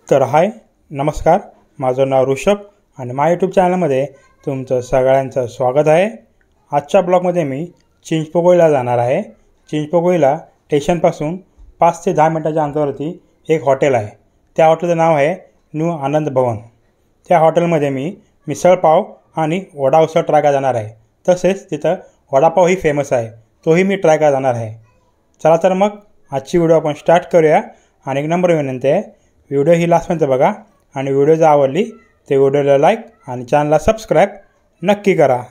तर हाय नमस्कार, माझं नाव ऋषभ आणि माझ्या यूट्यूब चॅनलमध्ये तुमचं सगळ्यांचं स्वागत आहे। आजच्या ब्लॉगमध्ये मी चिंचपोकळीला जाणार आहे। चिंचपोकळीला स्टेशनपासून 5 ते 10 मिनिटाच्या अंतरावरती एक हॉटेल आहे। त्या हॉटेलचं नाव आहे न्यू आनंद भवन। त्या हॉटेलमध्ये मी मिसळपाव आणि वडा उसळ ट्राय करायला जाणार आहे। तसेच तिथं वडापावही फेमस आहे, तोही मी ट्राय करायला जाणार आहे। चला तर मग आजची व्हिडिओ आपण स्टार्ट करूया। आणि एक नंबर विनंती आहे, व्हिडिओ ही लास्टपर्यंत बघा आणि व्हिडिओ जर आवडली तर व्हिडिओला लाईक आणि चॅनलला सबस्क्राईब नक्की करा।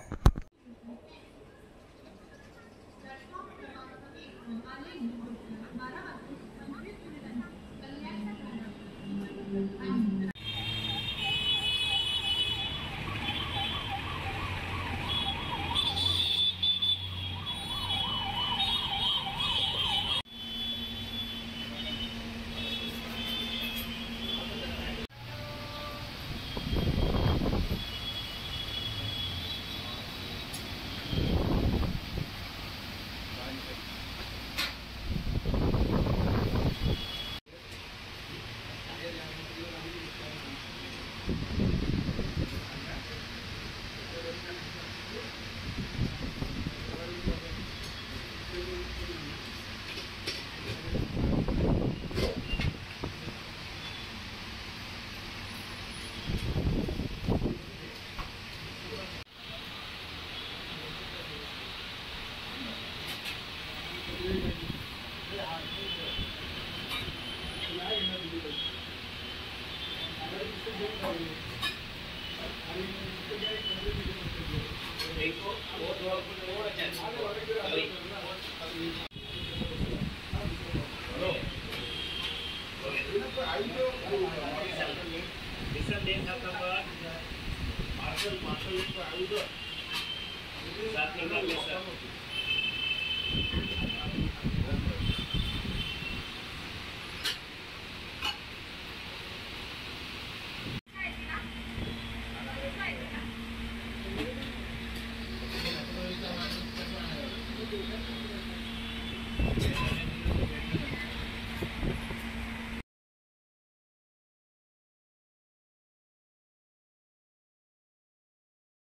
मार्शल